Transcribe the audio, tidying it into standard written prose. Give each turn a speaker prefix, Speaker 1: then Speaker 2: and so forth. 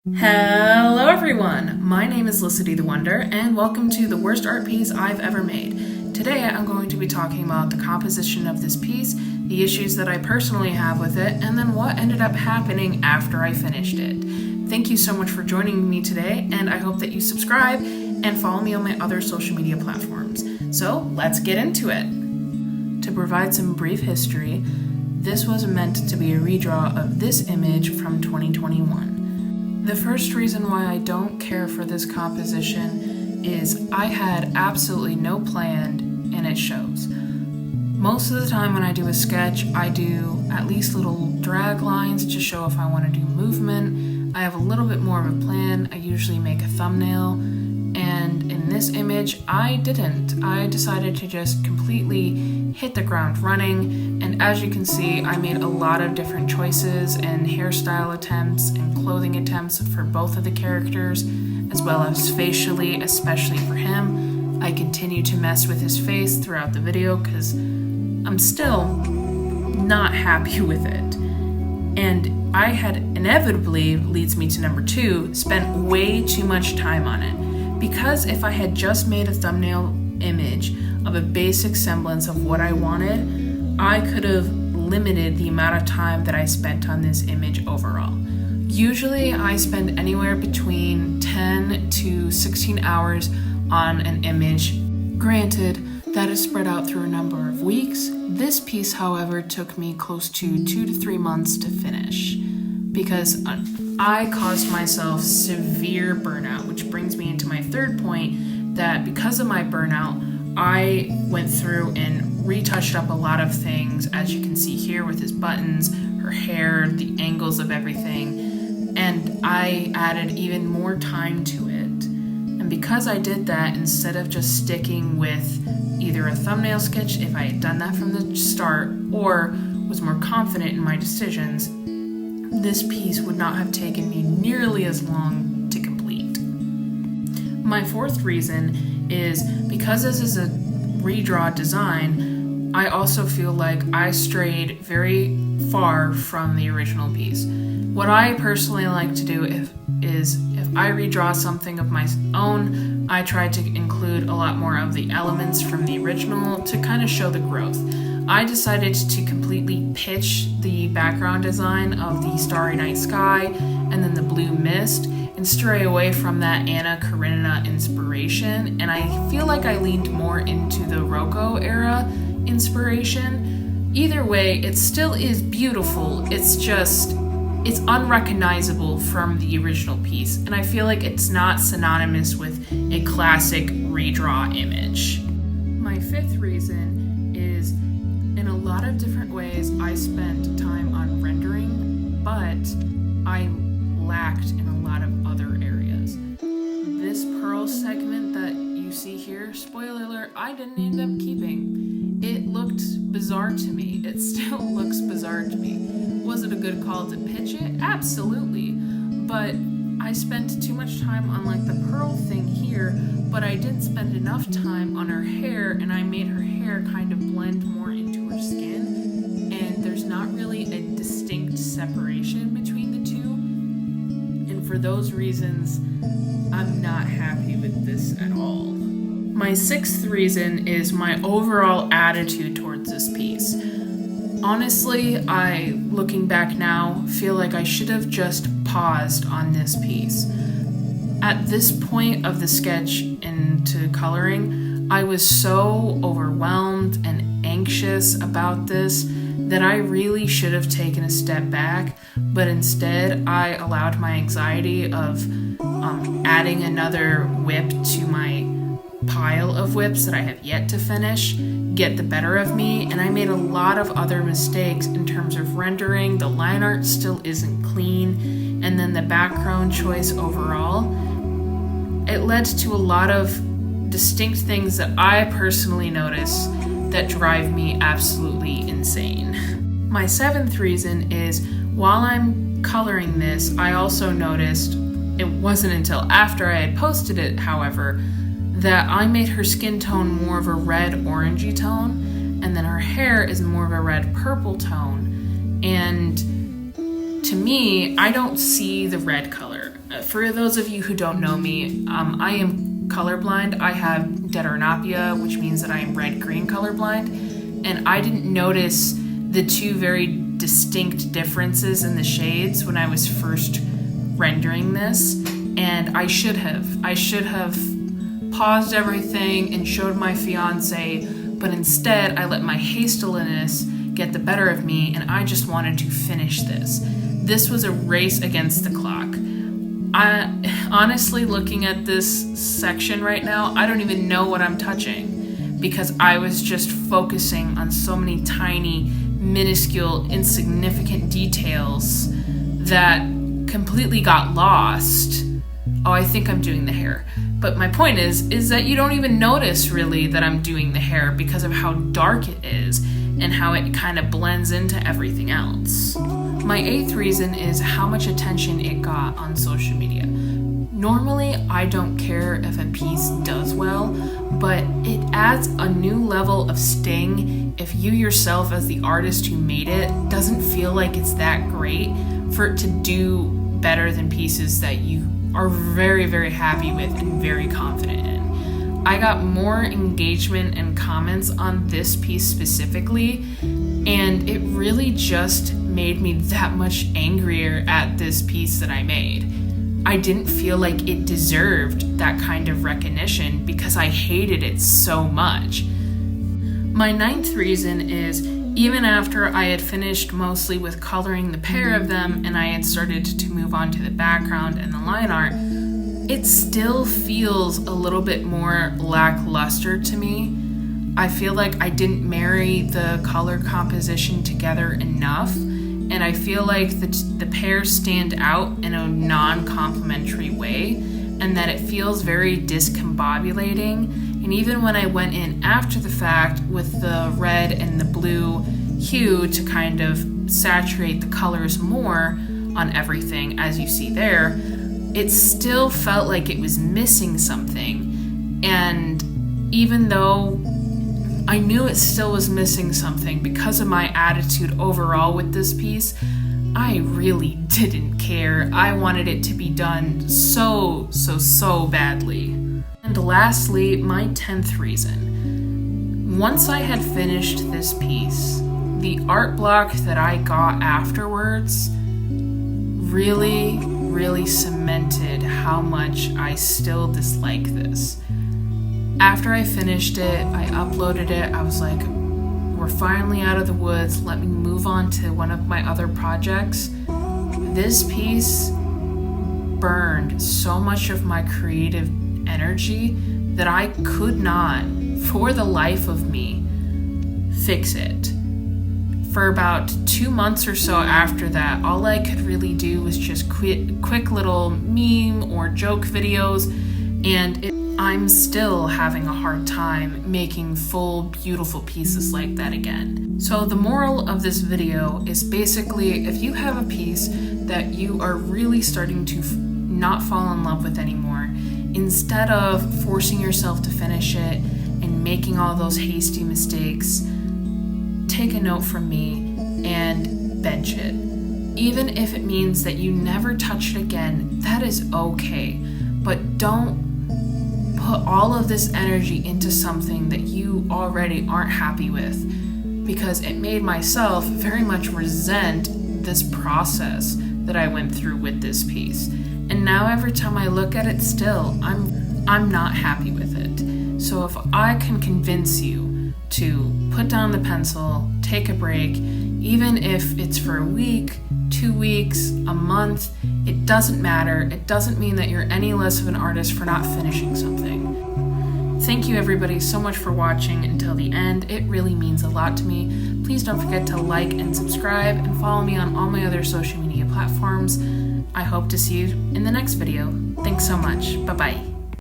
Speaker 1: Hello everyone, my name is Licity the Wonder and welcome to the worst art piece I've ever made. Today I'm going to be talking about the composition of this piece, the issues that I personally have with it, and then what ended up happening after I finished it. Thank you so much for joining me today, and I hope that you subscribe and follow me on my other social media platforms. So let's get into it. To provide some brief history, this was meant to be a redraw of this image from 2021. The first reason why I don't care for this composition is I had absolutely no plan and it shows. Most of the time when I do a sketch, I do at least little drag lines to show if I want to do movement. I have a little bit more of a plan. I usually make a thumbnail, and in this image, I didn't. I decided to just completely hit the ground running, and as you can see, I made a lot of different choices and hairstyle attempts and clothing attempts for both of the characters, as well as facially, especially for him. I continue to mess with his face throughout the video because I'm still not happy with it. And I had inevitably, leads me to number 2, spent way too much time on it. Because if I had just made a thumbnail image of a basic semblance of what I wanted, I could have limited the amount of time that I spent on this image overall. Usually I spend anywhere between 10 to 16 hours on an image. Granted, that is spread out through a number of weeks. This piece, however, took me close to 2 to 3 months to finish because I caused myself severe burnout, which brings me into my third point, that because of my burnout, I went through and retouched up a lot of things, as you can see here with his buttons, her hair, the angles of everything, and I added even more time to it. And because I did that, instead of just sticking with either a thumbnail sketch if I had done that from the start or was more confident in my decisions, this piece would not have taken me nearly as long to complete. My fourth reason is because this is a redraw design, I also feel like I strayed very far from the original piece. What I personally like to do if I redraw something of my own, I try to include a lot more of the elements from the original to kind of show the growth. I decided to completely pitch the background design of the starry night sky and then the blue mist and stray away from that Anna Karenina inspiration, and I feel like I leaned more into the Rococo era inspiration. Either way, it still is beautiful, it's unrecognizable from the original piece, and I feel like it's not synonymous with a classic redraw image. My fifth reason is, in a lot of different ways, I spent time on rendering, but I lacked in a lot of other areas. This pearl segment that you see here, spoiler alert, I didn't end up keeping. It looked bizarre to me. It still looks bizarre to me. Was it a good call to pitch it? Absolutely. But I spent too much time on like the pearl thing here, but I didn't spend enough time on her hair, and I made her hair kind of blend more into her skin, and there's not really a distinct separation between the two. And for those reasons, I'm not happy with this at all. My sixth reason is my overall attitude towards this piece. Honestly, looking back now, feel like I should have just paused on this piece. At this point of the sketch into coloring, I was so overwhelmed and anxious about this that I really should have taken a step back, but instead I allowed my anxiety of adding another whip to my pile of whips that I have yet to finish get the better of me, and I made a lot of other mistakes in terms of rendering. The line art still isn't clean, and then the background choice overall. It led to a lot of distinct things that I personally notice that drive me absolutely insane. My seventh reason is, while I'm coloring this, I also noticed, it wasn't until after I had posted it, however, that I made her skin tone more of a red orangey tone, and then her hair is more of a red purple tone. And to me, I don't see the red color. For those of you who don't know me, I am colorblind. I have deuteranopia, which means that I am red-green colorblind, and I didn't notice the two very distinct differences in the shades when I was first rendering this, and I should have paused everything and showed my fiance, but instead I let my hastiness get the better of me, and I just wanted to finish this. This was a race against the clock. Honestly, looking at this section right now, I don't even know what I'm touching because I was just focusing on so many tiny, minuscule, insignificant details that completely got lost. Oh, I think I'm doing the hair. But my point is that you don't even notice really that I'm doing the hair because of how dark it is and how it kind of blends into everything else. My 8th reason is how much attention it got on social media. Normally, I don't care if a piece does well, but it adds a new level of sting if you yourself as the artist who made it doesn't feel like it's that great for it to do better than pieces that you are very, very happy with and very confident in. I got more engagement and comments on this piece specifically, and it really just made me that much angrier at this piece that I made. I didn't feel like it deserved that kind of recognition because I hated it so much. My 9th reason is even after I had finished mostly with coloring the pair of them and I had started to move on to the background and the line art, it still feels a little bit more lackluster to me. I feel like I didn't marry the color composition together enough, and I feel like the pairs stand out in a non-complementary way, and that it feels very discombobulating. And even when I went in after the fact with the red and the blue hue to kind of saturate the colors more on everything, as you see there, it still felt like it was missing something. And even though I knew it still was missing something because of my attitude overall with this piece, I really didn't care. I wanted it to be done so badly. And lastly, my 10th reason. Once I had finished this piece, the art block that I got afterwards really cemented how much I still dislike this. After I finished it, I uploaded it, I was like, we're finally out of the woods, let me move on to one of my other projects. This piece burned so much of my creative energy that I could not, for the life of me, fix it. For about 2 months or so after that, all I could really do was just quick little meme or joke videos, and I'm still having a hard time making full, beautiful pieces like that again. So the moral of this video is basically, if you have a piece that you are really starting to not fall in love with anymore, instead of forcing yourself to finish it and making all those hasty mistakes, take a note from me and bench it. Even if it means that you never touch it again, that is okay. But don't put all of this energy into something that you already aren't happy with, because it made myself very much resent this process that I went through with this piece. And now every time I look at it still, I'm not happy with it. So if I can convince you to put down the pencil, take a break, even if it's for a week, 2 weeks, a month, it doesn't matter. It doesn't mean that you're any less of an artist for not finishing something. Thank you everybody so much for watching until the end. It really means a lot to me. Please don't forget to like and subscribe and follow me on all my other social media platforms. I hope to see you in the next video. Thanks so much. Bye-bye.